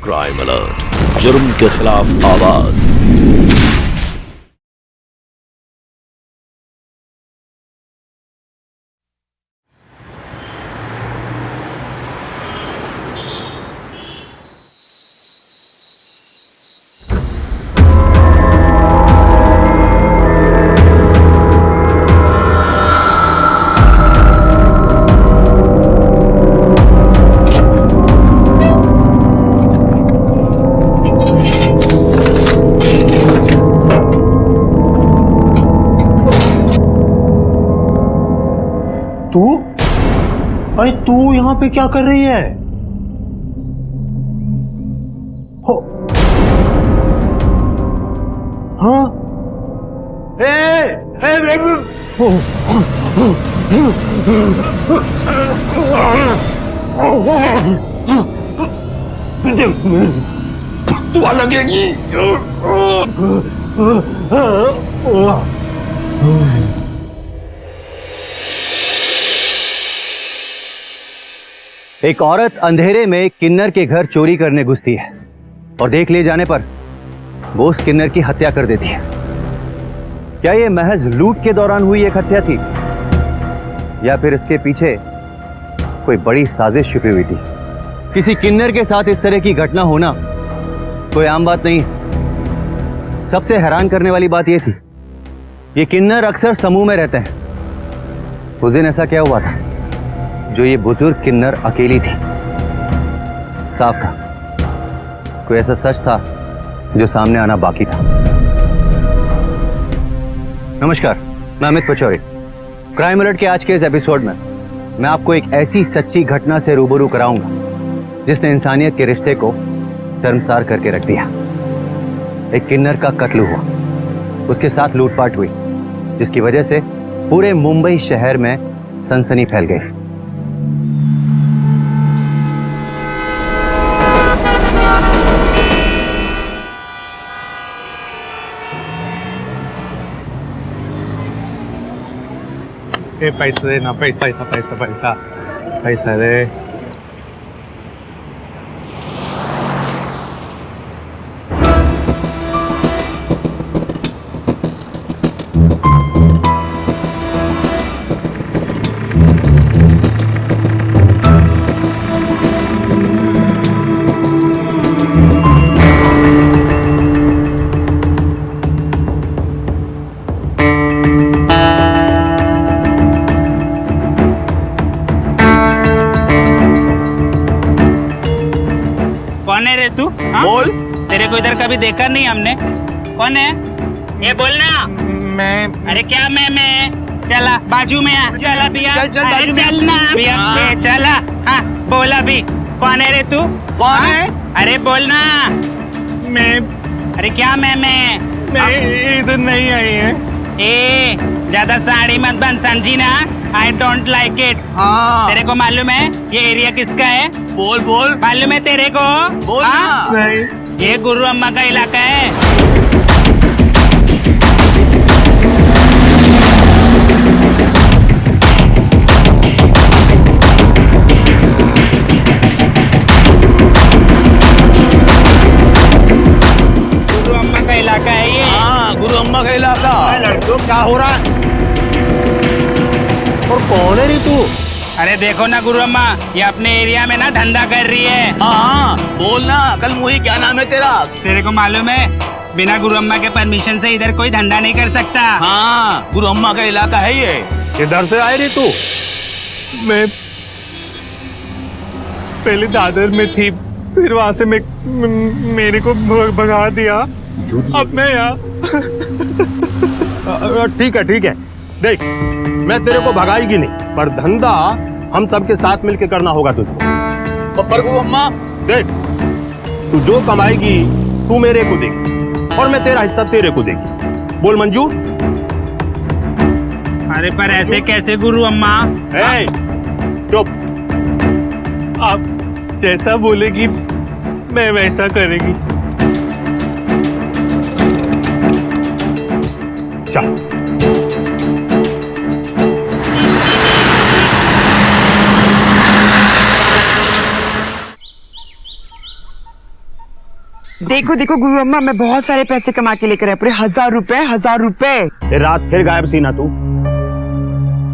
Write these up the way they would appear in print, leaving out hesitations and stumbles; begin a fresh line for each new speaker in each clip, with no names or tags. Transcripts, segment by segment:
Crime alert, जुर्म के खिलाफ आवाज।
अरे तू यहाँ पे क्या कर रही है? हो हाँ तू लगेगी।
एक औरत अंधेरे में किन्नर के घर चोरी करने घुसती है और देख लिए जाने पर वो उस किन्नर की हत्या कर देती है। क्या ये महज लूट के दौरान हुई एक हत्या थी या फिर इसके पीछे कोई बड़ी साजिश छुपी हुई थी? किसी किन्नर के साथ इस तरह की घटना होना कोई आम बात नहीं। सबसे हैरान करने वाली बात यह थी, ये किन्नर अक्सर समूह में रहते हैं। उस दिन ऐसा क्या हुआ था जो ये बुजुर्ग किन्नर अकेली थी? साफ था कोई ऐसा सच था जो सामने आना बाकी था। नमस्कार, मैं अमित पचौरी। क्राइम अलर्ट के आज के इस एपिसोड में मैं आपको एक ऐसी सच्ची घटना से रूबरू कराऊंगा जिसने इंसानियत के रिश्ते को शर्मसार करके रख दिया। एक किन्नर का कत्ल हुआ, उसके साथ लूटपाट हुई, जिसकी वजह से पूरे मुंबई शहर में सनसनी फैल गई।
पैसा दे ना, पैसा पैसा पैसा पैसा पैसा दे।
बोल। तेरे को इधर कभी देखा नहीं हमने। कौन है ये? बोलना।
मैं।
अरे क्या मैं चला बाजू में आ। चला भैया,
चल
चलना भैया, चला। हाँ बोला भी। कौन है रे तू?
कौन है?
अरे बोलना।
मैं।
अरे क्या मैं
इधर नहीं आई है।
ए ज्यादा साड़ी मत बन, समझी ना? I don't like it।
हाँ।
तेरे को मालूम है ये एरिया किसका है?
बोल बोल।
मालूम है तेरे को?
बोल
हाँ?
नहीं।
ये गुरु अम्मा का इलाका है। गुरु अम्मा का इलाका है ये।
हाँ, गुरु अम्मा का इलाका। लड़कियों क्या हो रहा है? और कौन है रे तू?
अरे देखो ना गुरु अम्मा, ये अपने एरिया में ना धंधा कर रही है।
हाँ बोलना। कल मुही क्या नाम है तेरा?
तेरे को मालूम है बिना गुरु अम्मा के परमिशन से इधर कोई धंधा नहीं कर सकता।
हाँ, गुरु अम्मा का इलाका है ये। इधर से आए रे तू? मैं पहले दादर में थी, फिर वहां से मेरे को भगा दिया। अब मैं यहाँ। ठीक है देख, मैं तेरे को भगाएगी नहीं, पर धंधा हम सबके साथ मिलके करना होगा तुझको। पर गुरु अम्मा देख, तू जो कमाएगी तू मेरे को देगी और मैं तेरा हिस्सा तेरे को देगी। बोल मंजूर?
अरे पर ऐसे कैसे गुरु अम्मा?
चुप। आप जैसा बोलेगी मैं वैसा करेगी। चल।
देखो देखो गुरु अम्मा, मैं बहुत सारे पैसे कमा के लेकर आया, पूरे 1000 रुपए 1000 रुपए।
ये रात फिर गायब थी ना तू।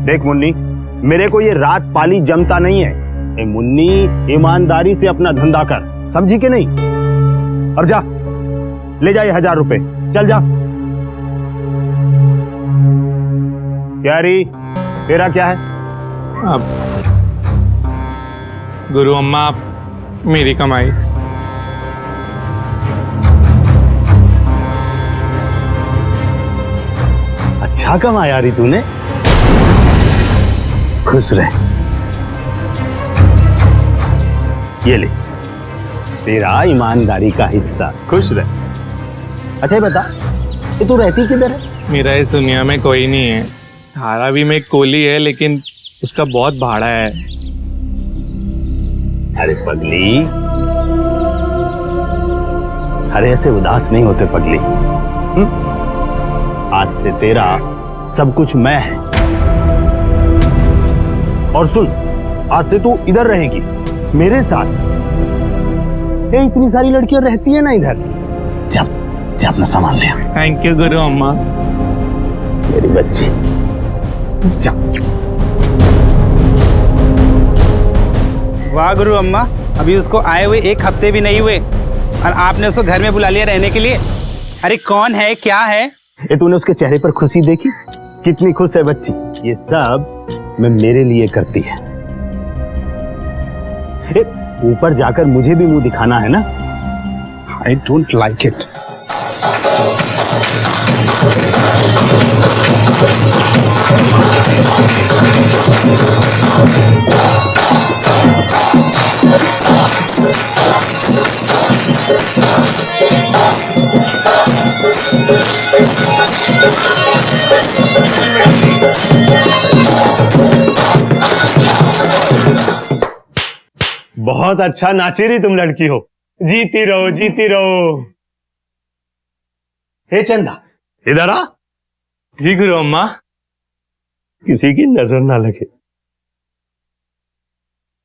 देख मुन्नी, मेरे को ये रात पाली जमता नहीं है। ए मुन्नी, ईमानदारी से अपना धंधा कर, समझी कि नहीं? अब जा, ले जा ये 1000 रुपए, चल जा। क्या री, तेरा क्या है?
अब गुरु अम्मा, मेरी कमाई।
अच्छा कमाया री तूने, खुश रह। ये ले तेरा ईमानदारी का हिस्सा, खुश रह। अच्छा ये बता, ये तू रहती किधर है?
मेरा इस दुनिया में कोई नहीं है। धारावी में एक कोली है, लेकिन उसका बहुत भाड़ा है।
अरे पगली, अरे ऐसे उदास नहीं होते पगली। आज से तेरा सब कुछ मैं है। और सुन, आज से तू इधर रहेगी मेरे साथ। ये इतनी सारी लड़कियां रहती है ना इधर। जा जा, अपना सामान ले।
थैंक यू गुरु अम्मा।
मेरी बच्ची, जा।
वाह गुरु अम्मा, अभी उसको आए हुए 1 हफ्ते भी नहीं हुए और आपने उसको घर में बुला लिया रहने के लिए। अरे कौन है, क्या है?
ये तूने उसके चेहरे पर खुशी देखी? कितनी खुश है बच्ची। ये सब मैं मेरे लिए करती है। ऊपर जाकर मुझे भी मुंह दिखाना है ना। I don't like it. बहुत अच्छा नाची रही तुम लड़की हो। जीती रहो, जीती रहो। हे चंदा, इधर आ।
जी गुरु अम्मा।
किसी की नजर ना लगे।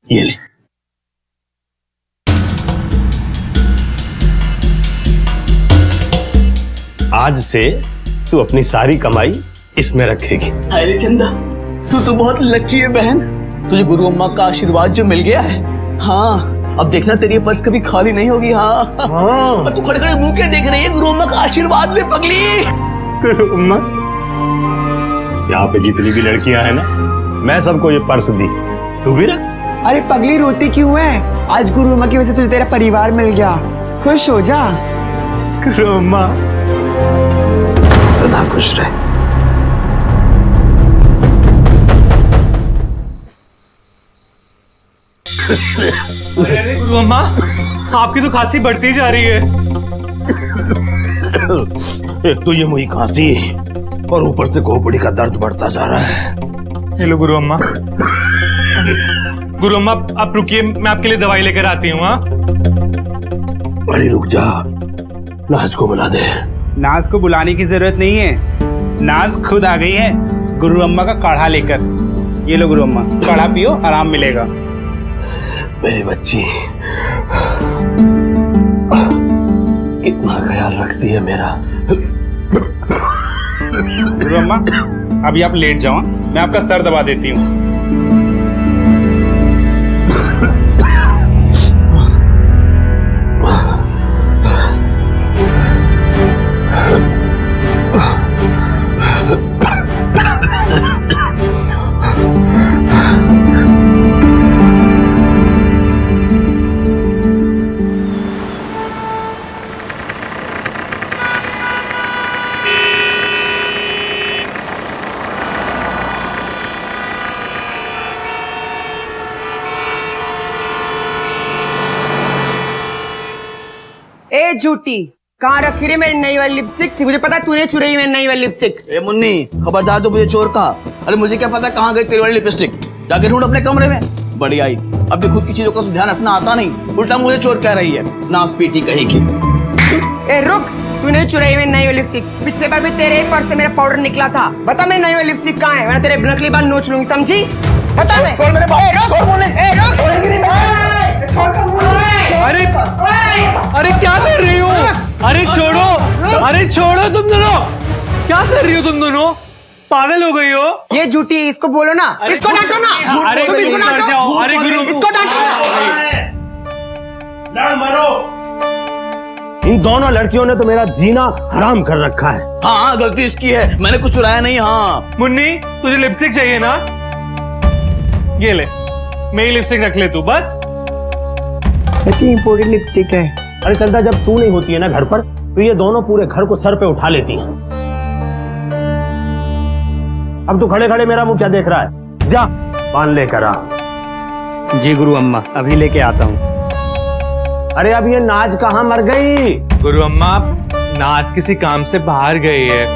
ये ले। आज से तू अपनी सारी कमाई इसमें रखेगी।
अरे चंदा, तू तो बहुत लकी है बहन। तुझे गुरु अम्मा का आशीर्वाद जो मिल गया है। हाँ, अब देखना तेरी पर्स कभी खाली नहीं होगी। हाँ, और तू खड़े खड़े मुंह के देख रही है। गुरु अम्मा का आशीर्वाद ले पगली।
गुरु अम्मा, यहाँ पे जितनी भी लड़कियां हैं ना, मैं सबको ये पर्स दी। तू भी रख।
अरे पगली, रोती क्यों है? आज गुरु अम्मा की वजह से तुझे तेरा परिवार मिल गया, खुश हो जा।
गुरु अम्मा, सदा खुश रहे।
अरे गुरु अम्मा, आपकी तो खांसी बढ़ती जा रही है।
एक तो ये मुझे खांसी और ऊपर से खोपड़ी का दर्द बढ़ता जा रहा है।
हेलो गुरु अम्मा। गुरु अम्मा, आप रुकिए, मैं आपके लिए दवाई लेकर आती हूँ। हाँ,
अरे रुक जा, नाज को बुला दे।
नाज को बुलाने की जरूरत नहीं है, नाज खुद आ गई है गुरु अम्मा का काढ़ा लेकर। ये लो गुरु अम्मा, काढ़ा पियो, आराम मिलेगा।
मेरी बच्ची कितना ख्याल रखती है मेरा।
गुरु अम्मा, अभी आप लेट जाओ, मैं आपका सर दबा देती हूँ।
ए झूठी, कहाँ रखी रे मेरी नई वाली लिपस्टिक? मुझे पता है तूने चुराई मेरी नई वाली लिपस्टिक।
ए मुन्नी, खबरदार, तो मुझे चोर कहा। अरे मुझे क्या पता कहाँ गई तेरी वाली लिपस्टिक। जाके ढूंढ अपने कमरे में। बढ़िया आई, अब भी खुद की चीजों का ध्यान रखना आता नहीं, उल्टा मुझे चोर कह रही है। नास पीटी कहीं की।
ए रुक, तूने चुराई मेरी नई वाली लिपस्टिक। पिछले बार भी तेरे पर्स से मेरा पाउडर निकला था। बता मेरी नई वाली लिपस्टिक कहाँ है, वरना तेरे नकली बाल नोच लूंगी, समझी? बता दे।
छोड़ मेरे बाल, छोड़ बोले।
अरे क्या कर रही हो? अरे छोड़ो तुम दोनों, क्या कर रही हो तुम दोनों? पागल हो गई हो?
ये झूठी है, इसको बोलो ना, इसको डांटो ना।
अरे
तुम इसको
गुरु मर
डांटो।
जाओ, अरे गुरु
इसको डांटो।
लड़ मरो। इन दोनों लड़कियों ने तो मेरा जीना हराम कर रखा है।
हाँ गलती इसकी है, मैंने कुछ चुराया नहीं। हाँ
मुन्नी, तुझे लिपस्टिक चाहिए ना? ये ले, मेरी लिपस्टिक रख ले तू बस।
इतनी इम्पोर्टेंट लिपस्टिक है।
अरे चंदा, जब तू नहीं होती है ना घर पर, तो ये दोनों पूरे घर को सर पे उठा लेती हैं। अब तू खड़े खड़े मेरा मुंह क्या देख रहा है? जा पान लेकर आ।
जी गुरु अम्मा, अभी लेके आता हूँ।
अरे अब ये नाज कहाँ मर गई?
गुरु अम्मा, नाज किसी काम से बाहर गई है,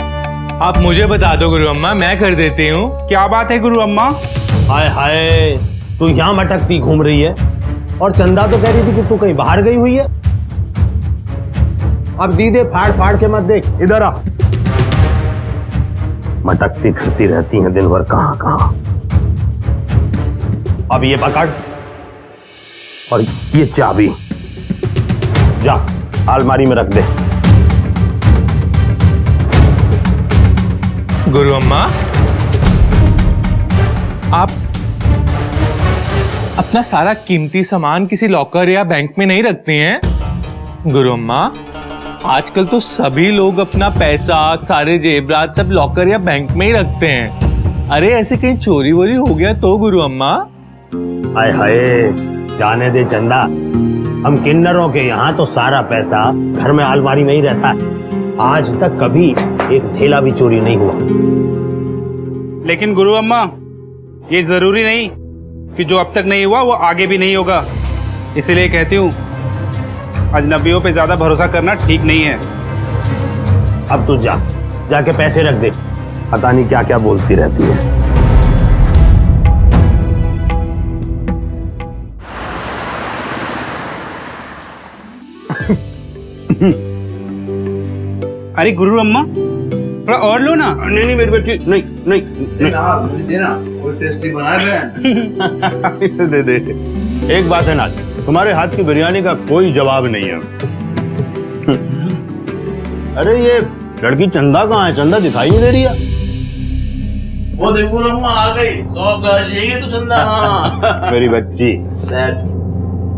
आप मुझे बता दो गुरु अम्मा, मैं कर देती हूँ।
क्या बात है गुरु अम्मा?
हाय हाय, तू यहाँ मटकती घूम रही है और चंदा तो कह रही थी कि तू कहीं बाहर गई हुई है। अब दीदे फाड़ फाड़ के मत देख, इधर आ। मटकती फिरती रहती हैं दिन भर कहां कहां। अब ये पकड़ और ये चाबी, जा अलमारी में रख दे।
गुरु अम्मा, आप अपना सारा कीमती सामान किसी लॉकर या बैंक में नहीं रखती हैं? गुरु अम्मा, आजकल तो सभी लोग अपना पैसा, सारे जेवरात सब लॉकर या बैंक में ही रखते हैं। अरे ऐसे कहीं चोरी वोरी हो गया तो गुरु अम्मा?
हाय हाय, जाने दे चंदा, हम किन्नरों के यहाँ तो सारा पैसा घर में अलमारी में ही रहता है। आज तक कभी एक थैला भी चोरी नहीं हुआ।
लेकिन गुरु अम्मा, ये जरूरी नहीं कि जो अब तक नहीं हुआ वो आगे भी नहीं होगा। इसीलिए कहती हूँ, अजनबियों पे ज्यादा भरोसा करना ठीक नहीं है।
अब तू जाके पैसे रख दे, पता नहीं क्या क्या बोलती रहती है।
अरे गुरु अम्मा, थोड़ा और लो ना।
नहीं नहीं मेरी बेटी, नहीं नहीं
देना, वो टेस्टी बना रहे हैं।
दे दे। एक बात है ना, तुम्हारे हाथ की बिरयानी का कोई जवाब नहीं है। अरे ये लड़की चंदा कहाँ है? चंदा दिखाई नहीं दे रही है।
वो देखो अम्मा आ गई, सॉस आ जाएगी तो चंदा। हाँ
मेरी बच्ची।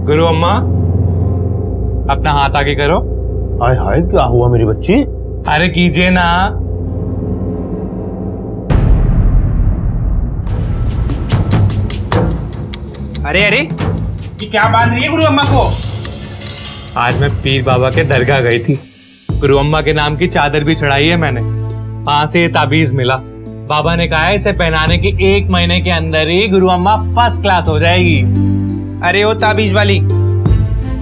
गुरु अम्मा, अपना हाथ आगे करो।
हाय हाय, क्या हुआ मेरी बच्ची?
अरे कीजिए ना।
अरे अरे, ये क्या बांध रही है गुरु अम्मा को?
आज मैं पीर बाबा के दरगाह गई थी, गुरु अम्मा के नाम की चादर भी चढ़ाई है मैंने। वहां से ये ताबीज मिला, बाबा ने कहा है इसे पहनाने के 1 महीने के अंदर ही गुरु अम्मा फर्स्ट क्लास हो जाएगी।
अरे वो ताबीज वाली,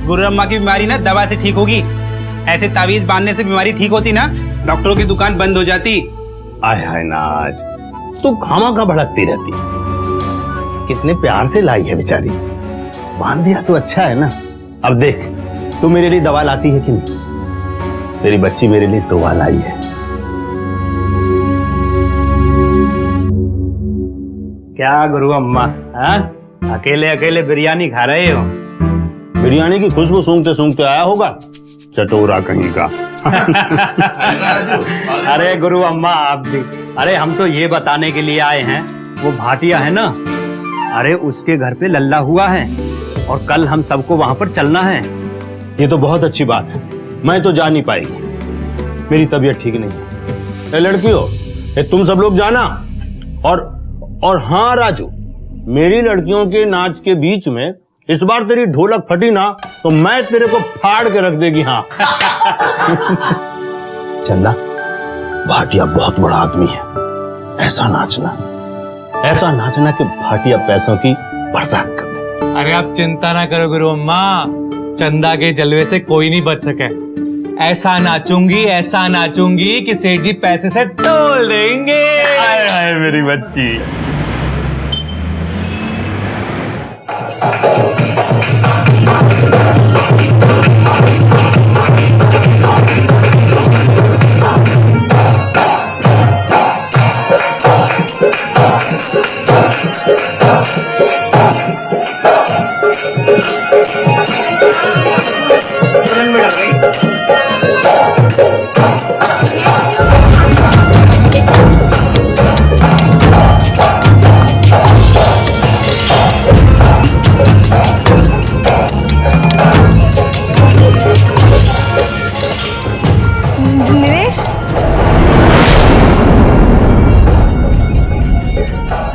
गुरु अम्मा की बीमारी ना दवा से ठीक होगी। ऐसे ताबीज बांधने से बीमारी ठीक होती ना, डॉक्टरों की दुकान बंद हो जाती।
हाय हाय नाज, तू खामा भड़कती रहती। कितने प्यार से लाई है बेचारी, बांध दिया तो अच्छा है ना। अब देख, तू मेरे लिए दवा लाती है कि नहीं? तेरी बच्ची मेरे लिए दुआ लाई है।
क्या गुरु अम्मा, हाँ? अकेले अकेले बिरयानी खा रहे हो?
बिरयानी की खुशबू सूंघते सूंघते आया होगा, चटोरा कहीं का।
अरे गुरु अम्मा, आप भी। अरे हम तो ये बताने के लिए आए हैं, वो भाटिया है ना, अरे उसके घर पे लल्ला हुआ है और कल हम सबको वहां पर चलना है।
ये तो बहुत अच्छी बात है, मैं तो जा नहीं पाएगी, मेरी तबीयत ठीक नहीं है। लड़कियों, तुम सब लोग जाना। और हाँ राजू, मेरी लड़कियों के नाच के बीच में इस बार तेरी ढोलक फटी ना तो मैं तेरे को फाड़ के रख देगी। हाँ चंदा, भाटिया बहुत बड़ा आदमी है, ऐसा नाचना कि भाटिया पैसों की बरसात कर दे।
अरे आप चिंता ना करो गुरु अम्मा, चंदा के जलवे से कोई नहीं बच सके। ऐसा नाचूंगी कि सेठ जी पैसे से तोल देंगे।
हाय हाय मेरी बच्ची।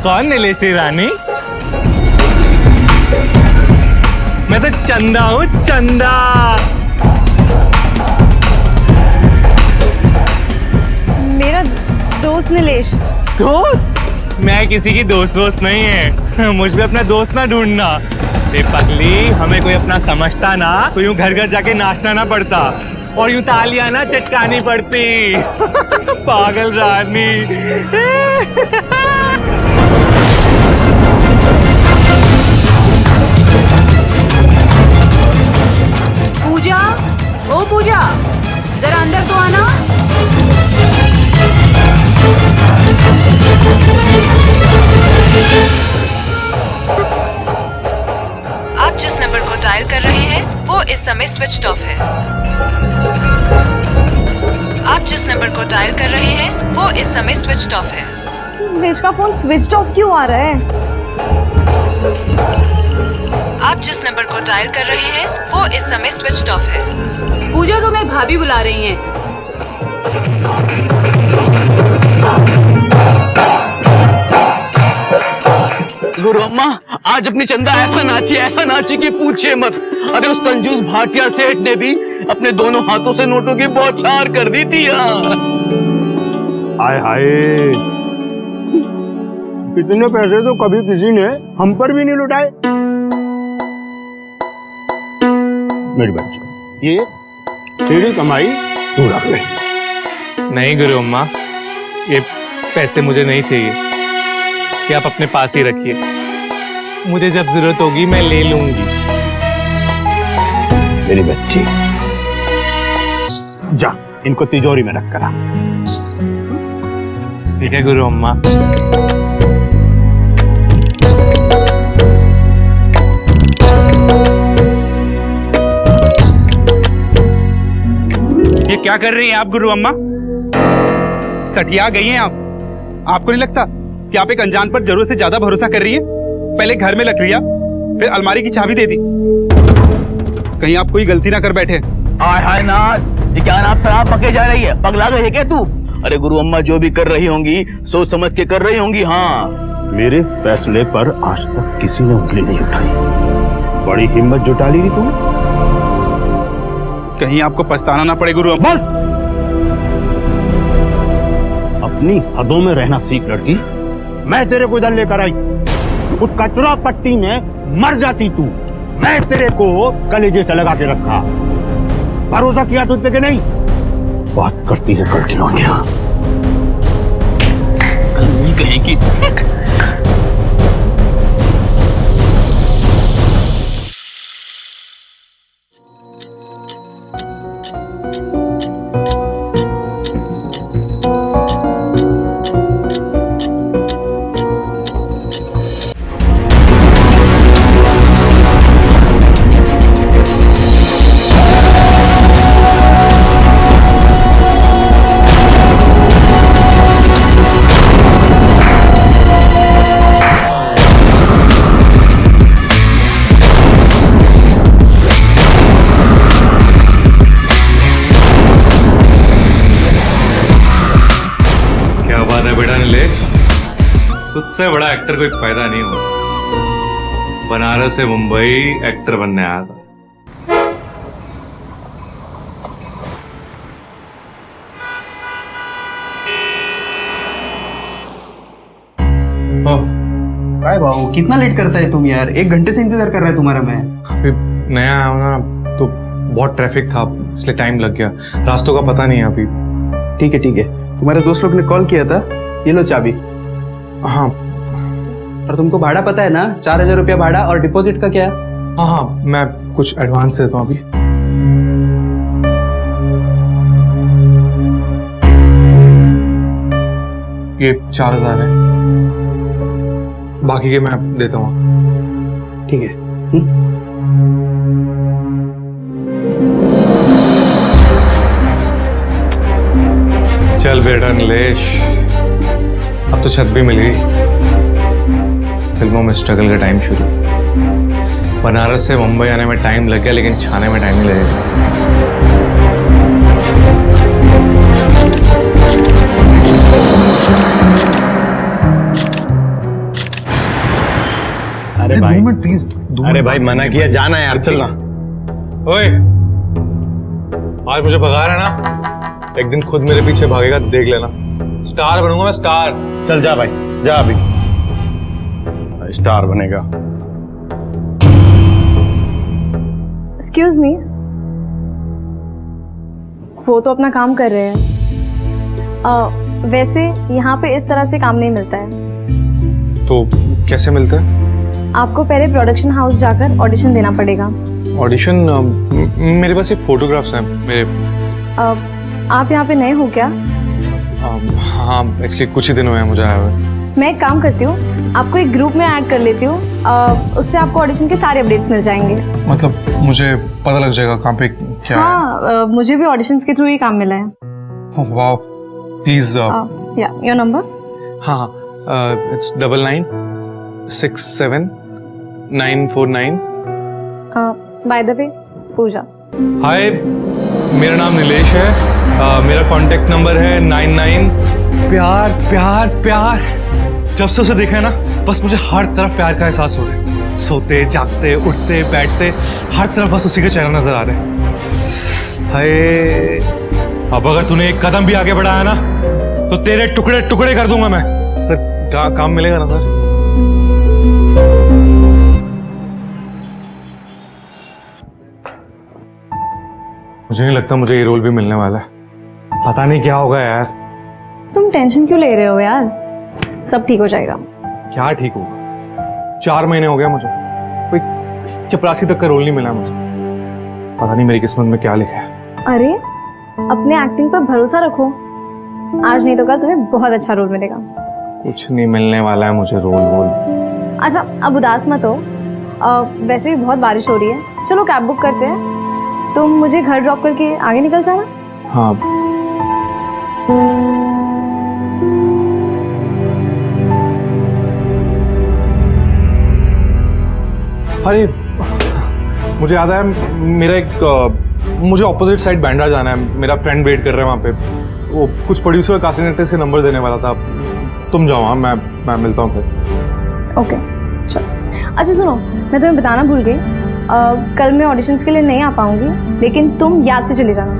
कौन नीलेश्वरी रानी? मैं तो चंदा हूँ, चंदा।
मेरा दोस्त नीलेश।
दोस्त? मैं किसी की दोस्त नहीं है। मुझ पे अपना दोस्त ना ढूंढना। बे पगली, हमें कोई अपना समझता ना तो यूं घर घर जाके नाचना ना पड़ता और यूं तालियां ना चटकानी पड़ती। पागल रानी।
पूजा, ओ पूजा, जरा अंदर तो आना।
आप जिस नंबर को डायल कर रहे हैं वो इस समय स्विच्ड ऑफ है। आप जिस नंबर को डायल कर रहे हैं वो इस समय स्विच्ड ऑफ है।
नीलेश का फोन स्विच ऑफ क्यों आ रहा है?
आप जिस नंबर को डायल कर रहे हैं वो इस समय स्विच्ड ऑफ है।
पूजा, तुम्हें भाभी बुला रही हैं।
गुरु अम्मा, आज अपनी चंदा ऐसा नाची कि पूछे मत। अरे उस कंजूस भाटिया सेठ ने भी अपने दोनों हाथों से नोटों की बौछार कर दी थी यार।
हाय हाय, इतने पैसे तो कभी किसी ने हम पर भी नहीं लुटाए। मेरी बच्ची, ये तेरी कमाई तू रख ले।
नहीं गुरु अम्मा, ये पैसे मुझे नहीं चाहिए। ये आप अपने पास ही रखिए। मुझे जब जरूरत होगी मैं ले लूंगी।
मेरी बच्ची, जा इनको तिजोरी में रख करा।
ठीक है गुरु अम्मा।
ये क्या कर रही हैं आप गुरु अम्मा? सठिया गई हैं आप। आपको नहीं लगता कि आप एक अनजान पर जरूरत से ज्यादा भरोसा कर रही हैं? पहले घर में लग लिया, फिर अलमारी की चाबी दे दी। कहीं आप कोई गलती ना कर बैठे।
हाय हाय नाथ, ये क्या नाथ शराब पके जा रही है? पगला गई है क्या तू? अरे गुरु अम्मा जो भी कर रही होंगी सोच समझ के कर रही होंगी। हाँ,
मेरे फैसले पर आज तक किसी ने उंगली नहीं उठाई। बड़ी हिम्मत जुटा ली तूने।
कहीं आपको पछताना ना पड़े गुरु अम्मा।
बस अपनी हदों में रहना सीख लड़की। मैं तेरे को इधर लेकर आई, उस कचरा पट्टी में मर जाती तू। मैं तेरे को कलेजे से लगा के रखा, भरोसा किया तुझ पे कि नहीं? बात करती है कल की लौंडिया।
कल नहीं कहेगी।
तुझसे बड़ा एक्टर कोई पैदा नहीं हुआ। बनारस से मुंबई एक्टर बनने आया था।
काय बाबू, कितना लेट करता है तुम यार? 1 घंटे से इंतजार कर रहा है तुम्हारा मैं।
अभी नया आया हूं ना, तो बहुत ट्रैफिक था इसलिए टाइम लग गया। रास्तों का पता नहीं है अभी।
ठीक है, तुम्हारे दोस्त लोग ने कॉल किया था, ये लो चाबी।
हाँ।
और तुमको भाड़ा पता है ना? 4000 रुपया भाड़ा, और डिपॉजिट का क्या है?
हाँ, मैं कुछ एडवांस देता हूँ अभी। ये 4000 है, बाकी के मैं देता हूँ।
ठीक है।
चल बेटा नीलेश, अब तो छत भी मिल गई। फिल्मों में स्ट्रगल का टाइम शुरू। बनारस से मुंबई आने में टाइम लग गया, लेकिन छाने में टाइम नहीं लगेगा।
अरे भाई मना किया, जाना यार, चलना।
ओए, आज मुझे भगा रहा है ना, एक दिन खुद मेरे पीछे भागेगा, देख लेना। स्टार बनूंगा मैं, स्टार।
चल जा भाई, जा अभी, स्टार बनेगा।
एक्सक्यूज मी, वो तो अपना काम कर रहे हैं। वैसे यहाँ पे इस तरह से काम नहीं मिलता है।
तो कैसे मिलता है?
आपको पहले प्रोडक्शन हाउस जाकर ऑडिशन देना पड़ेगा।
ऑडिशन? मेरे पास ये फोटोग्राफ्स हैं मेरे।
आप यहाँ पे नए हो क्या?
हाँ, एक्चुअली कुछ ही दिन हुए हैं मुझे आए हुए।
मैं एक काम करती हूँ, आपको एक ग्रुप में ऐड कर लेती हूँ, उससे आपको ऑडिशन के सारे अपडेट्स मिल जाएंगे।
मतलब मुझे पता लग जाएगा कहाँ पे क्या है?
हाँ, मुझे भी ऑडिशंस के थ्रू ही काम मिला है।
वाह, प्लीज।
या योर नंबर?
हाँ, इट्स 99679499।
बाय द वे, पूजा।
हाय, मेरा नाम नीलेश है। मेरा कांटेक्ट नंबर है 99। प्यार प्यार प्यार, जब से उसे देखा है ना, बस मुझे हर तरफ प्यार का एहसास हो रहा है। सोते जागते उठते बैठते हर तरफ बस उसी के चेहरा नजर आ रहे हैं। हाय, अब अगर तूने एक कदम भी आगे बढ़ाया ना, तो तेरे टुकड़े टुकड़े कर दूंगा मैं। सर, काम मिलेगा ना सर? मुझे नहीं लगता मुझे ये रोल भी मिलने वाला है। पता नहीं क्या होगा यार।
तुम टेंशन क्यों ले रहे हो यार, सब ठीक हो जाएगा।
क्या ठीक होगा? 4 महीने हो गया मुझे, कोई चपरासी तक का रोल नहीं मिला मुझे। पता नहीं मेरी किस्मत में क्या लिखा है।
अरे, अपने एक्टिंग पर भरोसा रखो, आज नहीं तो कल तुम्हें बहुत अच्छा रोल मिलेगा।
कुछ नहीं मिलने वाला है मुझे रोल वोल।
अच्छा, अब उदास मत हो, वैसे भी बहुत बारिश हो रही है, चलो कैब बुक करते हैं। तुम मुझे घर ड्रॉप करके आगे निकल जाना।
हाँ। अरे, मुझे याद है, मेरा मुझे ऑपोजिट साइड बैंड्रा जाना है। मेरा फ्रेंड वेट कर रहा है वहाँ पे। वो कुछ प्रोड्यूसर कास्टिंग डायरेक्टर से नंबर देने वाला था। तुम जाओ, हाँ, मैं मिलता हूँ फिर।
ओके, चलो। अच्छा सुनो, मैं तुम्हें बताना भूल गई, कल मैं ऑडिशंस के लिए नहीं आ पाऊंगी, लेकिन तुम याद से चले जाना।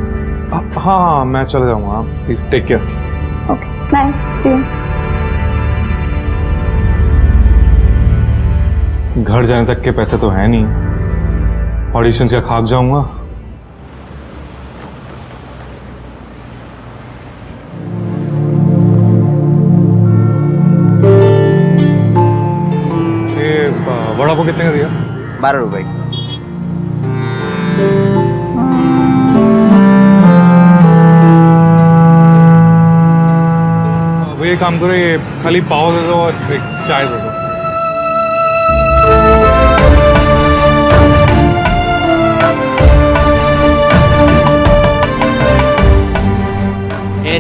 हाँ, मैं चले जाऊँगा। Please take care.
Okay, bye, see you.
घर जाने तक के पैसे तो है नहीं, ऑडिशन का खाक जाऊंगा। ये वड़ा पाव कितने का दिया?
12 रुपए।
वो ये काम करो, ये खाली पाव दे दो और एक चाय दे दो।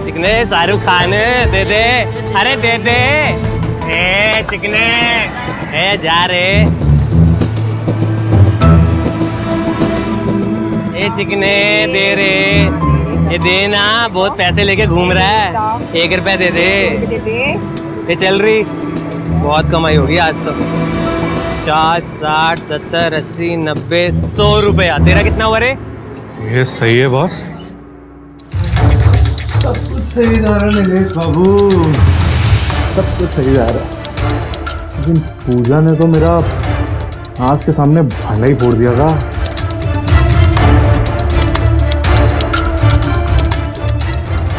चिकने, शाहरुख खान दे दे, अरे दे दे। ए चिकने, ए जा रे। ए चिकने दे रे, ये देना, बहुत पैसे लेके घूम रहा है। 1 रुपया दे दे। ये चल रही, बहुत कमाई होगी आज तो। 50, 60, 70, 80, 90, 100 रुपया। तेरा कितना हुआ रे?
ये सही है बॉस।
सब कुछ सही जा रहा है नीलेश बाबू, सब कुछ सही जा रहा है। लेकिन पूजा ने तो मेरा आँख के सामने भांडा ही फोड़ दिया था।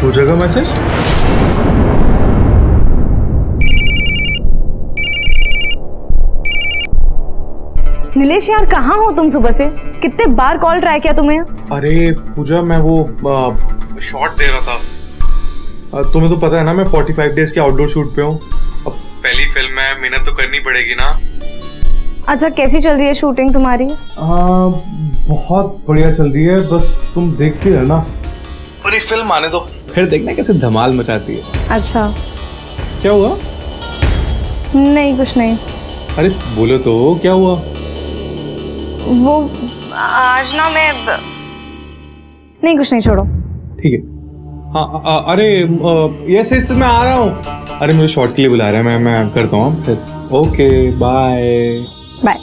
पूजा का मैसेज?
नीलेश यार, कहाँ हो तुम सुबह से? कितने बार कॉल ट्राई किया तुम्हें?
अरे पूजा, मैं वो शॉट दे रहा था। तुम्हें तो पता है ना, मैं 45 डेज के आउटडोर शूट पे हूँ। अब पहली फिल्म है, मेहनत तो करनी पड़ेगी ना।
अच्छा, कैसी चल रही है शूटिंग तुम्हारी?
बहुत बढ़िया चल रही है, बस तुम देखती रहना।
और ये फिल्म आने दो, फिर देखना कैसे धमाल मचाती है।
अच्छा,
क्या हुआ?
नहीं कुछ नहीं।
अरे बोलो तो, क्या हुआ?
वो आज ना मैं नहीं, कुछ नहीं, छोड़ो।
ठीक है। हाँ, अरे यस मैं आ रहा हूँ। अरे मुझे शॉट के लिए बुला रहा है, मैं करता हूँ फिर। Okay, bye.
बाय।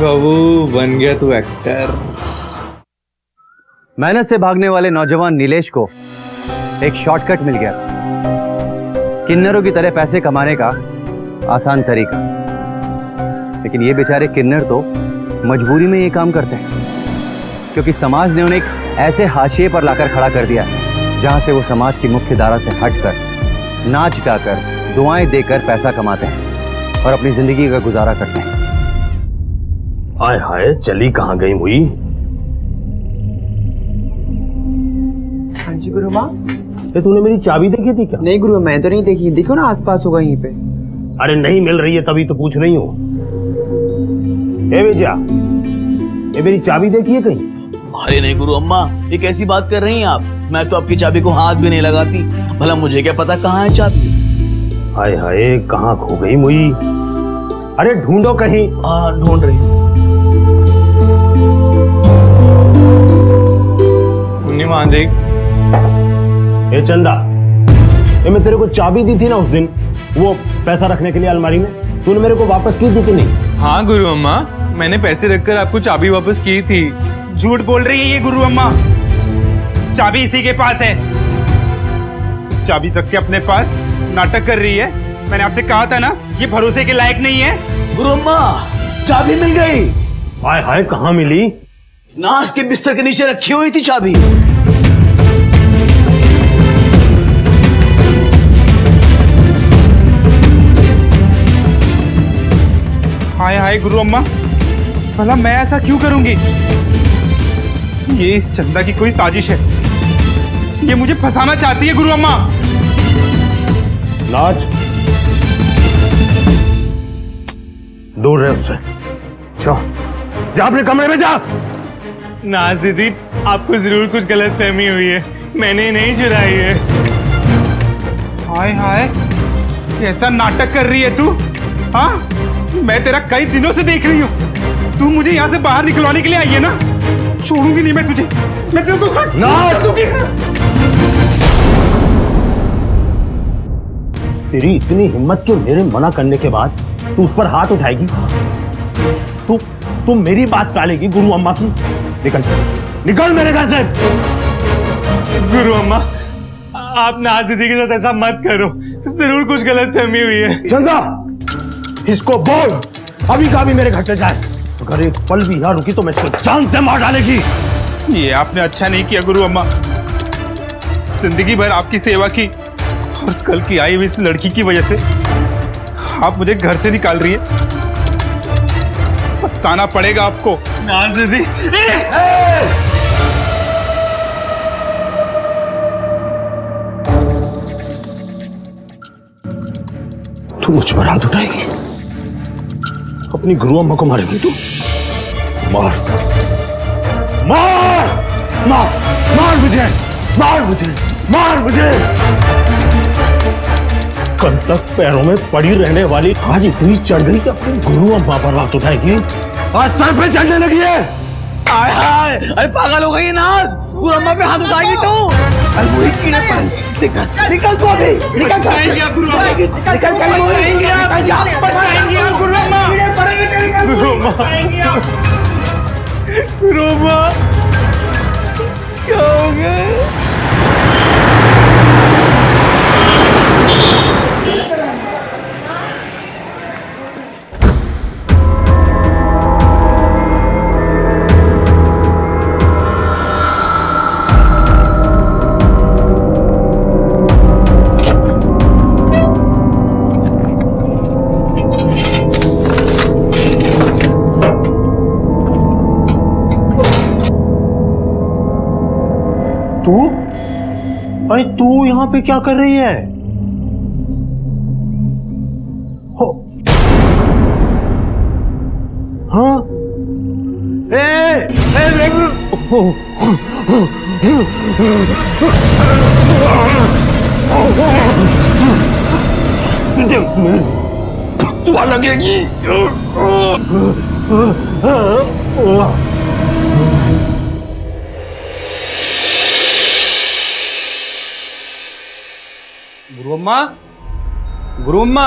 बाबू बन गया तू एक्टर।
मेहनत से भागने वाले नौजवान नीलेश को एक शॉर्टकट मिल गया, किन्नरों की तरह पैसे कमाने का आसान तरीका। लेकिन ये बेचारे किन्नर तो मजबूरी में ये काम करते हैं, क्योंकि समाज ने उन्हें एक ऐसे हाशिए पर लाकर खड़ा कर दिया जहां से वो समाज की मुख्य धारा से हटकर नाच गाकर दुआएं देकर पैसा कमाते हैं और अपनी जिंदगी का गुजारा करते हैं।
हाय हाय, चली कहाँ गई मुई?
हाँ जी गुरु माँ।
ये तूने मेरी चाबी देखी थी क्या?
नहीं गुरु, मैं तो नहीं देखी। देखो ना आसपास होगा यहीं पे।
अरे नहीं मिल रही है तभी तो पूछ रही हूँ। ए विजया, ये मेरी चाबी देखी है कहीं?
अरे नहीं गुरु अम्मा, ये कैसी बात कर रही हैं आप? मैं तो आपकी चाबी को हाथ भी नहीं लगाती, भला मुझे क्या पता कहाँ है चाबी।
हाय हाय, कहाँ खो गई मुई? अरे ढूंढो कहीं।
हाँ ढूंढ रही हूँ।
देख,
ए चंदा, ये मैं तेरे को चाबी दी थी ना उस दिन, वो पैसा रखने के लिए अलमारी में, तूने मेरे को वापस की थी कि नहीं?
हाँ गुरु अम्मा, मैंने पैसे रखकर आपको चाबी वापस की थी।
झूठ बोल रही है ये गुरु अम्मा। चाबी इसी के पास है। चाबी रख के अपने पास नाटक कर रही है। मैंने आपसे कहा था ना, ये भरोसे के लायक नहीं है।
गुरु अम्मा, चाबी मिल गई।
हाय हाय, कहाँ मिली?
नाश के बिस्तर के नीचे रखी हुई थी चाबी।
हाय हाय गुरु अम्मा, भला मैं ऐसा क्यों करूंगी? ये इस चंदा की कोई साजिश है। ये मुझे फंसाना चाहती है गुरु अम्मा।
नाच, दूर रहे उससे। जा अपने कमरे में जा।
नाज दीदी, आपको जरूर कुछ गलत फहमी हुई है, मैंने नहीं चुराई है।
हाय हाय, कैसा नाटक कर रही है तू? हाँ, मैं तेरा कई दिनों से देख रही हूँ। तू मुझे यहाँ से बाहर निकलवाने के लिए आई है ना? छोड़ूंगी नहीं मैं तुझे। मैं तेरे को
तेरी इतनी हिम्मत कि मेरे मना करने के बाद तू उस पर हाथ उठाएगी? तू मेरी बात टालेगी गुरु अम्मा की? निकल निकल मेरे घर से।
गुरु अम्मा, आप नाज दीदी के साथ ऐसा मत करो, जरूर कुछ गलत फहमी हुई है।
चंदा, इसको बोल अभी का भी मेरे घर से जाए। अगर एक पल भी यहाँ रुकी तो मैं इसको जान से मार डालेगी।
ये आपने अच्छा नहीं किया गुरु अम्मा। जिंदगी भर आपकी सेवा की और कल की आई हुई इस लड़की की वजह से आप मुझे घर से निकाल रही है। पछताना पड़ेगा आपको।
नाज दीदी,
तू मुझ पर हाथ उठाएगी? अपनी गुरु अम्मा को मारेगी तू? मार मार मार मार मुझे, मार मुझे, मार मुझे। कल तक पैरों में पड़ी रहने वाली आज इतनी चढ़ गई कि अपनी गुरु अम्मा पर हाथ उठाएगी। आज सर पे चढ़ने लगी है।
हाय हाय, अरे पागल हो गई है नाज, गुरु अम्मा पे हाथ उठाएगी तू? अरे वो कीड़े पर निकल, निकल तू अभी, निकल जा गुरु अम्मा, निकल जा,
गुरु अम्मा,
गुरु अम्मा, गुरु अम्मा, क्या हो गया?
अरे तू यहाँ पे क्या कर रही है? हो हाँ, तू लगेगी।
गुरु अम्मा, गुरु अम्मा,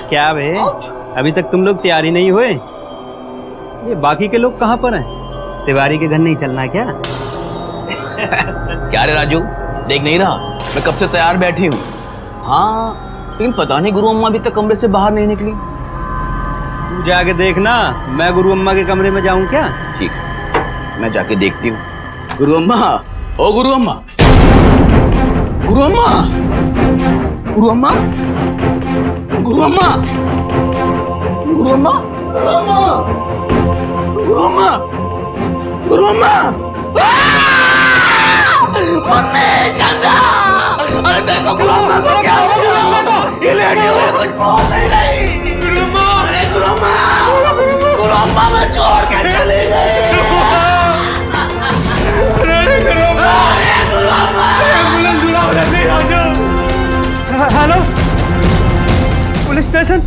क्या बे?
अभी तक तुम लोग तैयार ही नहीं हुए। ये बाकी के लोग कहाँ पर हैं? तिवारी के घर नहीं चलना क्या?
क्या रे राजू, देख नहीं रहा मैं कब से तैयार बैठी हूँ। हाँ लेकिन पता नहीं गुरु अम्मा अभी तक कमरे से बाहर नहीं निकली।
तू जाके देखना, मैं गुरु अम्मा के कमरे में जाऊं क्या?
ठीक, मैं जाके देखती हूँ। गुरु अम्मा, ओ गुरु अम्मा, गुरु अम्मा, गुरु अम्मा, गुरु अम्मा, गुरु अम्मा, गुरु अम्मा, गुरु अम्मा, मम्मी, चंदा, अरे देखो गुरु अम्मा को क्या हो गया? ये लेटे हुए कुछ बोल नहीं रही। गुरु अम्मा, अरे गुरु अम्मा, गुरु अम्मा मैं छोड़ के चले गए।
Hello, police station.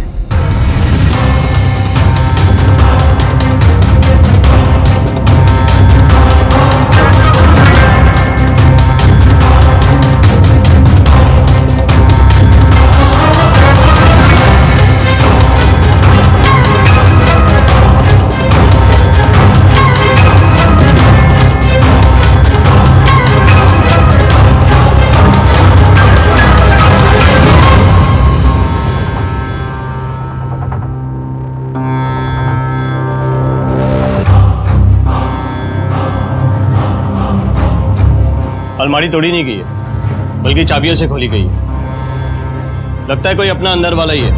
अलमारी तोड़ी नहीं गई है, बल्कि चाबियों से खोली गई है। लगता है कोई अपना अंदर वाला ही है।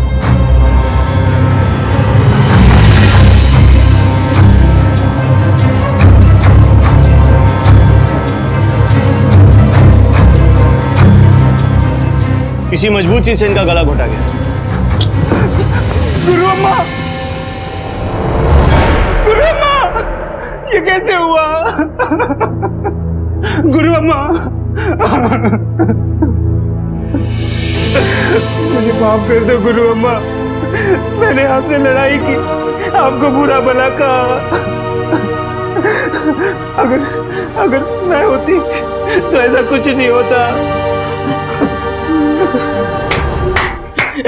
किसी मजबूत चीज से इनका गला घोटा गया।
गुरु अम्मा, गुरु अम्मा, ये कैसे हुआ? गुरु अम्मा, मुझे माफ कर दो गुरु अम्मा, मैंने आपसे लड़ाई की, आपको बुरा भला कहा। अगर मैं होती तो ऐसा कुछ नहीं होता।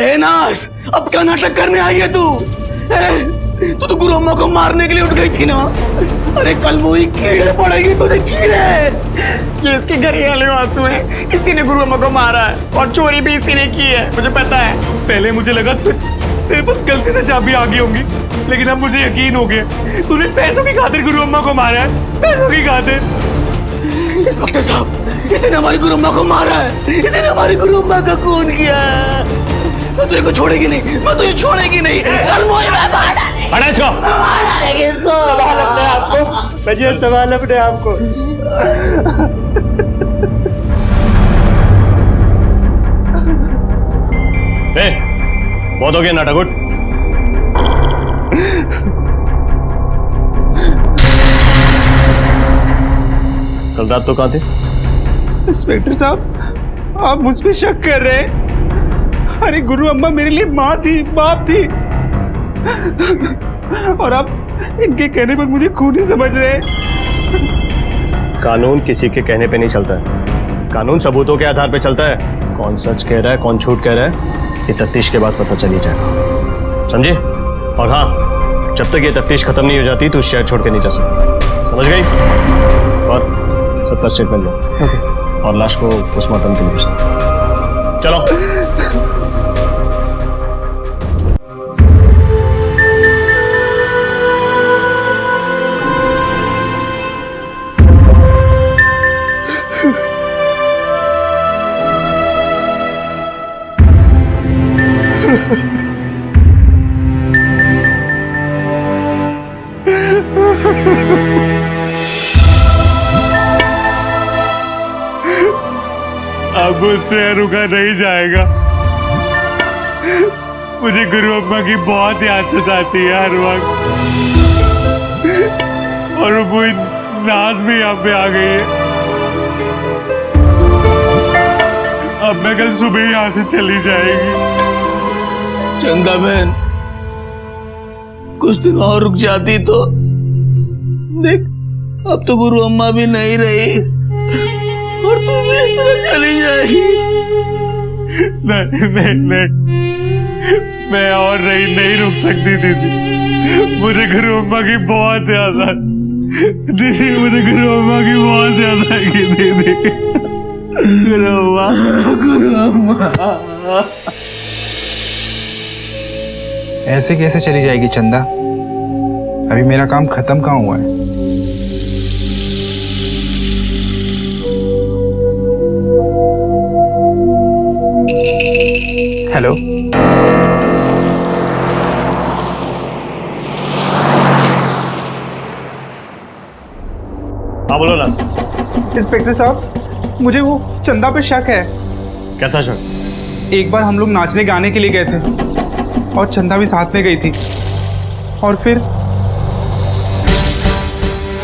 ए नास, अब क्या नाटक करने आई है तू? तू तो गुरु अम्मा को मारने के लिए उठ गई थी ना? अरे कल वो ही कीड़े पड़ेगी तुझे, कीड़े।
ये इसके घर ही वाले आंसू हैं, इसी ने गुरु अम्मा को मारा है और चोरी भी इसी ने की है, मुझे पता है।
पहले मुझे लगा तेरे पास गलती से चाबी आ गई होंगी, लेकिन अब मुझे यकीन हो गया तूने पैसों की खातिर गुरु अम्मा को मारा है, पैसों की खातिर।
इंस्पेक्टर साहब, इसने हमारी गुरु अम्मा को मारा है, इसने हमारी गुरु अम्मा का खून किया है। मैं तुझे को छोड़ेगी नहीं, मैं तुझे छोड़ेगी नहीं।
हटा इसको।
संभाल अपने आपको।
बहुत हो गया नाटक, उठ। कल रात तो कहाँ थे?
इंस्पेक्टर साहब, आप मुझ पे शक कर रहे हैं? अरे गुरु अम्मा मेरे लिए माँ थी, बाप थी, और आप इनके कहने पर मुझे खूनी समझ रहे हैं।
कानून किसी के कहने पे नहीं चलता है, कानून सबूतों के आधार पे चलता है। कौन सच कह रहा है, कौन झूठ कह रहा है, ये तफ्तीश के बाद पता चली जाएगा, समझे? और हाँ, जब तक ये तफ्तीश खत्म नहीं हो जाती तो शहर छोड़ के नहीं जा सकती, समझ गई? और सबका स्टेटमेंट लो और लाश को पोस्टमार्टम के लिए भेज दो। चलो।
अब मुझसे रुका नहीं जाएगा। मुझे गुरु अम्मा की बहुत याद सताती है हर वक्त, और वो नाज भी यहाँ पे आ गई है। अब मैं कल सुबह यहाँ से चली जाएगी।
चंदा बहन, कुछ दिन और रुक जाती तो देख, अब तो गुरु अम्मा भी नहीं रही और तू भी इस तरह चली जाएगी।
नहीं नहीं नहीं, मैं और नहीं रुक सकती दीदी। मुझे गुरु अम्मा की बहुत याद आ दीदी, मुझे गुरु अम्मा की बहुत याद आएगी दीदी। गुरु अम्मा, गुरु अम्मा।
ऐसे कैसे चली जाएगी चंदा? अभी मेरा काम खत्म कहाँ हुआ है? हेलो,
हाँ बोलो ना।
इंस्पेक्टर साहब, मुझे वो चंदा पे शक है।
कैसा शक?
एक बार हम लोग नाचने गाने के लिए गए थे और चंदा भी साथ में गई थी, और फिर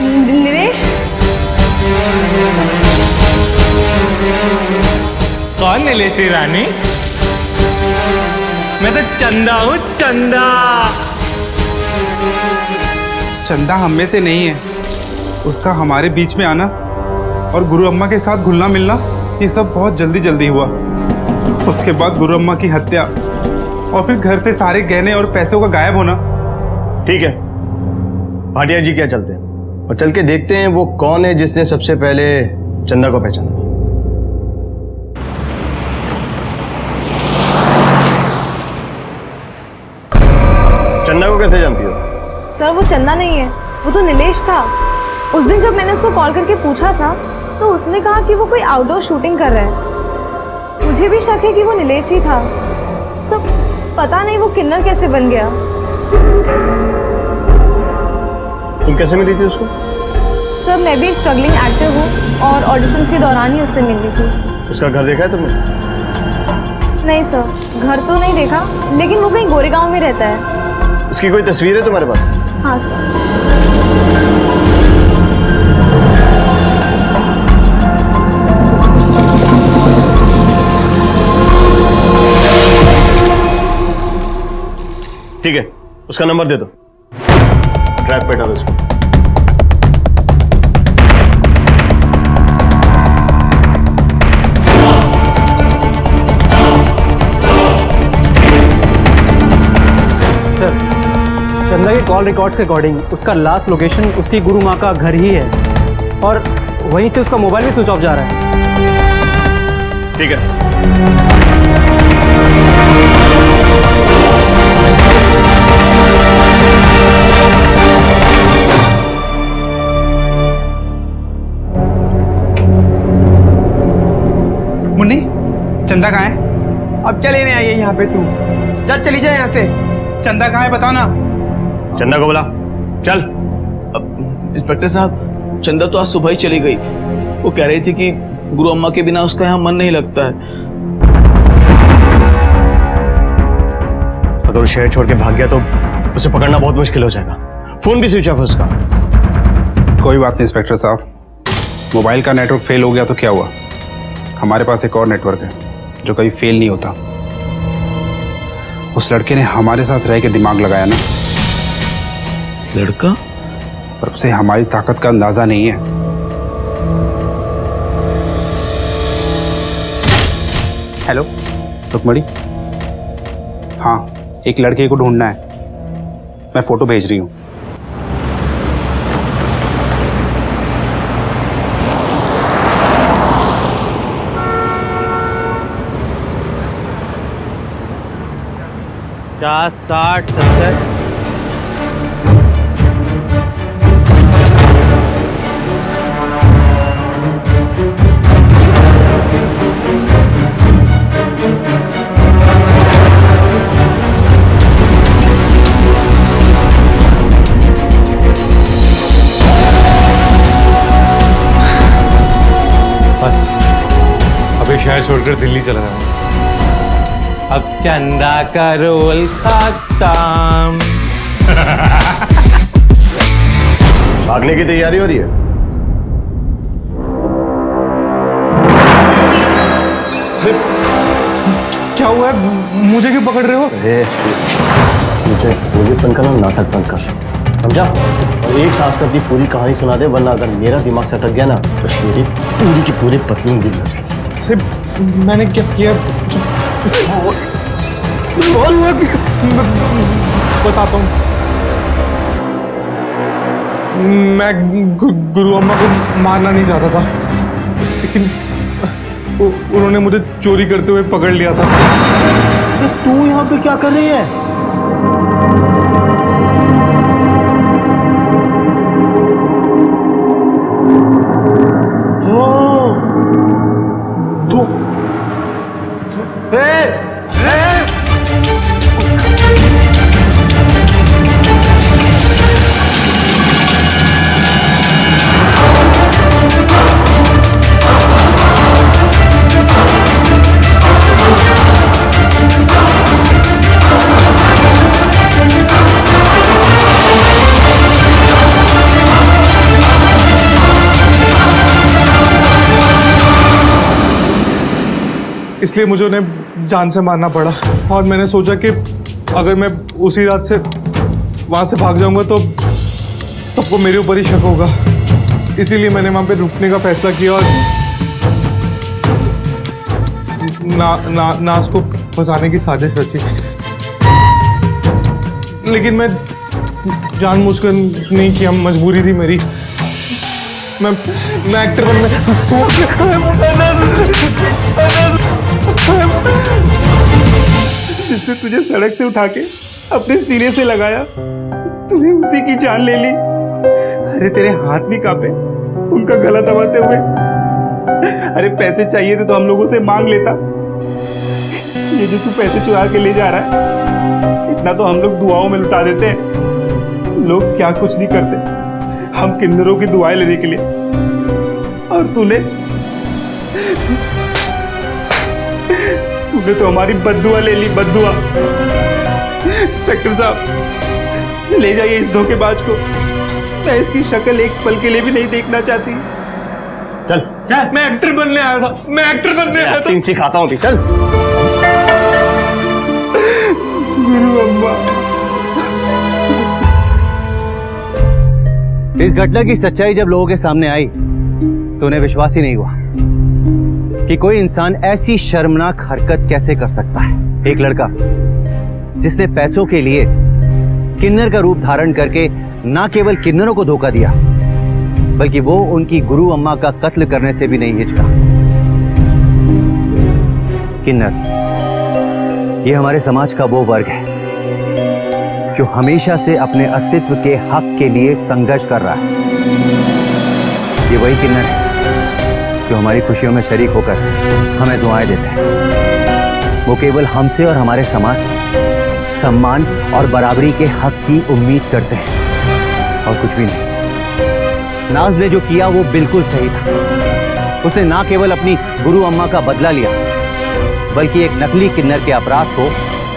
नीलेश,
कौन नीलेशी रानी? मैं तो चंदा हूँ, चंदा।
चंदा हम में से नहीं है। उसका हमारे बीच में आना और गुरु अम्मा के साथ घुलना मिलना, ये सब बहुत जल्दी जल्दी हुआ। उसके बाद गुरु अम्मा की हत्या और फिर घर से सारे गहने और पैसों का गायब होना।
ठीक है, भाटिया जी क्या चलते हैं और चल के देखते हैं वो कौन है जिसने सबसे पहले चंदा को पहचाना। चंदा को कैसे जानती हो?
सर वो चंदा नहीं है, वो तो नीलेश था। उस दिन जब मैंने उसको कॉल करके पूछा था तो उसने कहा कि वो कोई आउटडोर शूटिंग कर रहा है। मुझे भी शक है कि वो नीलेश ही था। तो पता नहीं वो किन्नर कैसे बन गया।
तुम कैसे मिली थी उसको?
सर मैं भी एक स्ट्रगलिंग एक्टर हूँ और ऑडिशन के दौरान ही उससे मिली थी।
उसका घर देखा है तुमने?
नहीं सर, घर तो नहीं देखा, लेकिन वो कहीं गोरेगांव में रहता है।
उसकी कोई तस्वीर है तुम्हारे पास?
हाँ सर।
ठीक है, उसका नंबर दे दो, ट्रैप पे डालो उसको।
चंदा के कॉल रिकॉर्ड्स के अकॉर्डिंग उसका लास्ट लोकेशन उसकी गुरु माँ का घर ही है, और वहीं से उसका मोबाइल भी स्विच ऑफ जा रहा है।
ठीक है,
मुन्नी, चंदा कहाँ है?
अब क्या लेने आई है यहाँ पे तू? जा चली जाए यहाँ से।
चंदा कहाँ है बता ना।
चंदा को बुला, चल।
इंस्पेक्टर साहब, चंदा तो आज सुबह ही चली गई। वो कह रही थी कि गुरु अम्मा के बिना उसका यहाँ मन नहीं लगता है।
अगर वो शहर छोड़ के भाग गया तो उसे पकड़ना बहुत मुश्किल हो जाएगा। फोन भी स्विच ऑफ है उसका।
कोई बात नहीं इंस्पेक्टर साहब, मोबाइल का नेटवर्क फेल हो गया तो क्या हुआ? हमारे पास एक और नेटवर्क है जो कभी फेल नहीं होता। उस लड़के ने हमारे साथ रह के दिमाग लगाया ना।
लड़का?
पर उसे हमारी ताकत का अंदाजा नहीं है। हेलो रुकमणी, हाँ एक लड़के को ढूंढना है, मैं फोटो भेज रही हूँ।
पचास, 60, 70।
बस अभी शहर छोड़कर दिल्ली चला रहा हूँ। अब चंदा का रोल खत्म।
भागने की तैयारी हो रही है?
क्या हुआ है? मुझे क्यों पकड़ रहे हो?
मुझे पूरीपन का नाम नाटक बंद कर, समझा? और एक सांस में अपनी पूरी कहानी सुना दे, वरना अगर मेरा दिमाग से अटक गया ना तो तेरी पूरी की पूरी पतली गिर जाएगी।
मैंने क्या किया?
बताता हूँ। मैं गुरु अम्मा को मारना नहीं चाहता था, लेकिन उन्होंने मुझे चोरी करते हुए पकड़ लिया था।
तू यहाँ पे क्या कर रही है?
इसलिए मुझे उन्हें जान से मारना पड़ा, और मैंने सोचा कि अगर मैं उसी रात से वहां से भाग जाऊंगा तो सबको मेरे ऊपर ही शक होगा। इसीलिए मैंने वहां पे रुकने का फैसला किया और नाज को फंसाने की साजिश रची। लेकिन मैं जानबूझकर नहीं किया, मजबूरी थी मेरी। मैं एक्टर बनने
जिसने तुझे सड़क से उठा के अपने सीने से लगाया, तूने उसी की जान ले ली। अरे तेरे हाथ नहीं कांपे उनका गला दबाते हुए? अरे पैसे चाहिए थे तो हम लोगों से मांग लेता। ये जो तू पैसे चुरा के ले जा रहा है, इतना तो हम लोग दुआओं में लुटा देते हैं। लोग क्या कुछ नहीं करते हम किन्नरों की दुआएं लेने के लिए, और तूने तो हमारी बद्दुआ ले ली, बद्दुआ। इंस्पेक्टर साहब, ले जाइए इस धोखेबाज को। मैं इसकी शक्ल एक पल के लिए भी नहीं देखना चाहती।
चल
चल, मैं एक्टर बनने आया था, मैं एक्टर बनने आया था।
एक्टिंग सिखाता हूँ, चल।
गुरु अम्मा,
इस घटना की सच्चाई जब लोगों के सामने आई तो उन्हें विश्वास ही नहीं हुआ कि कोई इंसान ऐसी शर्मनाक हरकत कैसे कर सकता है। एक लड़का जिसने पैसों के लिए किन्नर का रूप धारण करके न केवल किन्नरों को धोखा दिया, बल्कि वो उनकी गुरु अम्मा का कत्ल करने से भी नहीं हिचका। किन्नर, ये हमारे समाज का वो वर्ग है जो हमेशा से अपने अस्तित्व के हक के लिए संघर्ष कर रहा है। ये वही किन्नर है जो हमारी खुशियों में शरीक होकर हमें दुआएं देते हैं। वो केवल हमसे और हमारे समाज सम्मान और बराबरी के हक की उम्मीद करते हैं, और कुछ भी नहीं। नाज ने जो किया वो बिल्कुल सही था। उसने ना केवल अपनी गुरु अम्मा का बदला लिया, बल्कि एक नकली किन्नर के अपराध को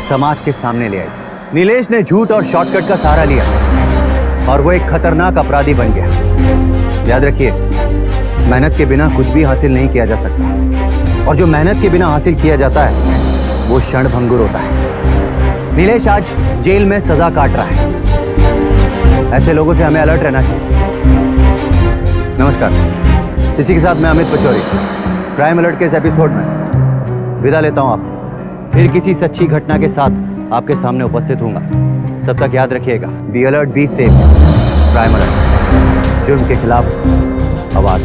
समाज के सामने ले आई। नीलेश ने झूठ और शॉर्टकट का सहारा लिया और वो एक खतरनाक अपराधी बन गया। याद रखिए, मेहनत के बिना कुछ भी हासिल नहीं किया जा सकता, और जो मेहनत के बिना हासिल किया जाता है वो क्षणभंगुर होता है। नीलेश आज जेल में सजा काट रहा है। ऐसे लोगों से हमें अलर्ट रहना चाहिए। नमस्कार, इसी के साथ मैं अमित पचौरी क्राइम अलर्ट के इस एपिसोड में विदा लेता हूं आपसे। फिर किसी सच्ची घटना के साथ आपके सामने उपस्थित होऊंगा। तब तक याद रखिएगा, be alert, be safe. Crime alert, जुर्म के खिलाफ आवाज।